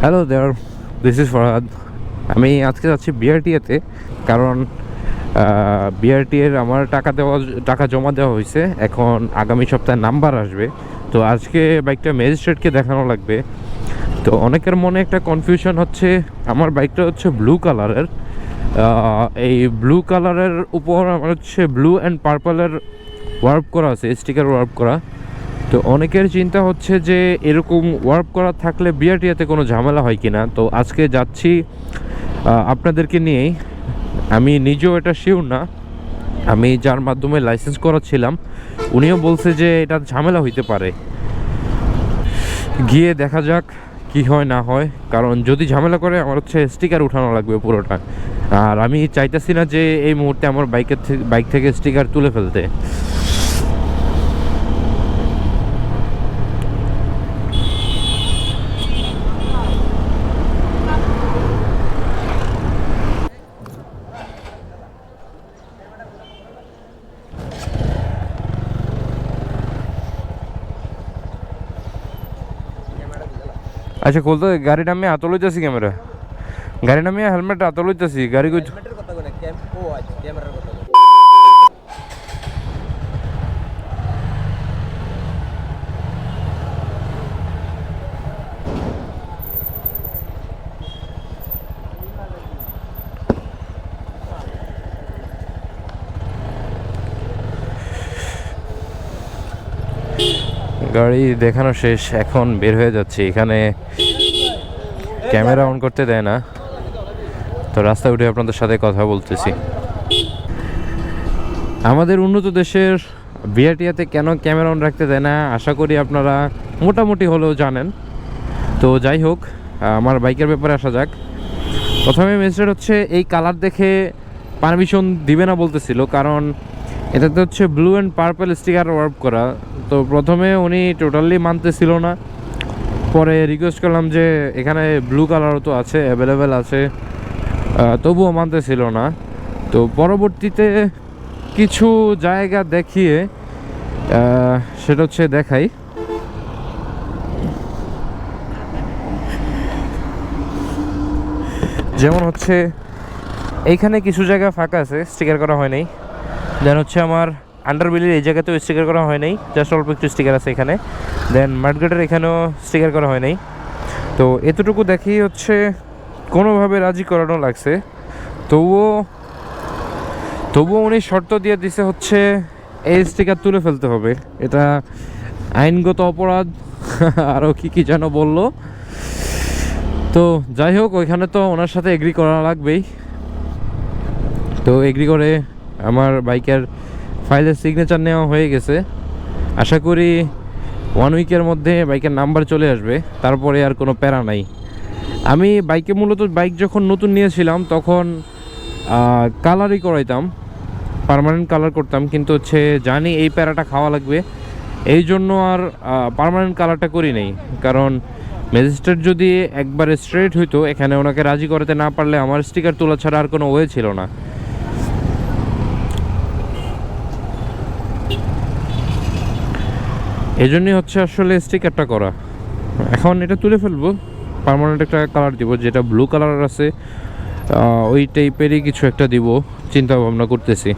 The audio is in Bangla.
Hello there, this is Farhad. আমি আজকে যাচ্ছি বিআরটিএতে, কারণ বিআরটি এর আমার টাকা জমা দেওয়া হয়েছে। এখন আগামী সপ্তাহে নাম্বার আসবে, তো আজকে বাইকটা ম্যাজিস্ট্রেটকে দেখানো লাগবে। তো অনেকের মনে একটা কনফিউশন হচ্ছে, আমার বাইকটা হচ্ছে ব্লু কালারের। এই ব্লু কালারের উপর আমার হচ্ছে ব্লু অ্যান্ড পার্পলের ওয়ার্প করা আছে, স্টিকার ওয়ার্প করা। তো অনেকের চিন্তা হচ্ছে যে এরকম ওয়ার্প করা থাকলে বিআরটিএতে কোনো ঝামেলা হয় কি না। তো আজকে যাচ্ছি আপনাদেরকে নিয়েই। আমি নিজেও এটা শিওর না, আমি যার মাধ্যমে লাইসেন্স করাচ্ছিলাম উনিও বলছে যে এটা ঝামেলা হইতে পারে। গিয়ে দেখা যাক কি হয় না হয়, কারণ যদি ঝামেলা করে আমার হচ্ছে স্টিকার উঠানো লাগবে পুরোটা। আর আমি চাইতেছি না যে এই মুহূর্তে আমার বাইক থেকে স্টিকার তুলে ফেলতে। আচ্ছা, খুলতে গাড়ি নামিয়ে হাত লইতেছি, গাড়ি নামিয়ে হেলমেট হাত লইতেছি, গাড়ি কই গাড়ি দেখানো শেষ, এখন বের হয়ে যাচ্ছি। এখানে ক্যামেরা অন করতে দেয় না, তো রাস্তায় উঠে আপনাদের সাথে কথা বলতেছি। আমাদের উন্নত দেশের বিআরটিএতে কেন ক্যামেরা অন রাখতে দেয় না আশা করি আপনারা মোটামুটি হলেও জানেন। তো যাই হোক, আমার বাইকের ব্যাপারে আসা যাক। প্রথমে ম্যাজিস্ট্রেট হচ্ছে এই কালার দেখে পারমিশন দিবে না বলতেছিল, কারণ এটাতে হচ্ছে blue and purple sticker warp করা। তো প্রথমে উনি টোটালি মানতেছিল না, পরে রিকোয়েস্ট করলাম যে এখানে ব্লু কালারও তো আছে, অ্যাভেলেবেল আছে, তবুও মানতেছিল না। তো পরবর্তীতে কিছু জায়গা দেখিয়ে সেটা হচ্ছে দেখাই। যেমন হচ্ছে এইখানে কিছু জায়গা ফাঁকা আছে, স্টিকার করা হয় নাই। দেন হচ্ছে আমার আন্ডারবিলির এই জায়গাতেও স্টিকার করা হয় নাই, জাস্ট অল্প একটু স্টিকার আছে এখানে। দেন মাঠঘাটের এখানেও স্টিকার করা হয় নাই। তো এতটুকু দেখেই হচ্ছে কোনোভাবে রাজি করানো লাগছে। তবুও উনি শর্ত দিয়ে দিছে হচ্ছে এই স্টিকার তুলে ফেলতে হবে, এটা আইনগত অপরাধ। আরও কি যেন বললো। তো যাই হোক, ওইখানে তো ওনার সাথে এগ্রি করা লাগবেই। তো এগ্রি করে আমার বাইকের ফাইলের সিগনেচার নেওয়া হয়ে গেছে। আশা করি 1 উইকের মধ্যে বাইকের নাম্বার চলে আসবে, তারপরে আর কোনো প্যারা নাই। আমি মূলত বাইক যখন নতুন নিয়েছিলাম তখন কালারই করাইতাম, পার্মানেন্ট কালার করতাম, কিন্তু হচ্ছে জানি এই প্যারাটা খাওয়া লাগবে, এই জন্য আর পার্মানেন্ট কালারটা করি নাই। কারণ ম্যাজিস্ট্রেট যদি একবারে স্ট্রেট হইতো, এখানে ওনাকে রাজি করাতে না পারলে আমার স্টিকার তোলা ছাড়া আর কোনো ওয়ে ছিল না। এই জন্যই হচ্ছে আসলে স্টিকারটা করা। এখন এটা তুলে ফেলবো, পার্মানেন্ট একটা কালার দিব, যেটা ব্লু কালার আছে ওই টাইপেরই কিছু একটা দিব, চিন্তা ভাবনা করতেছি।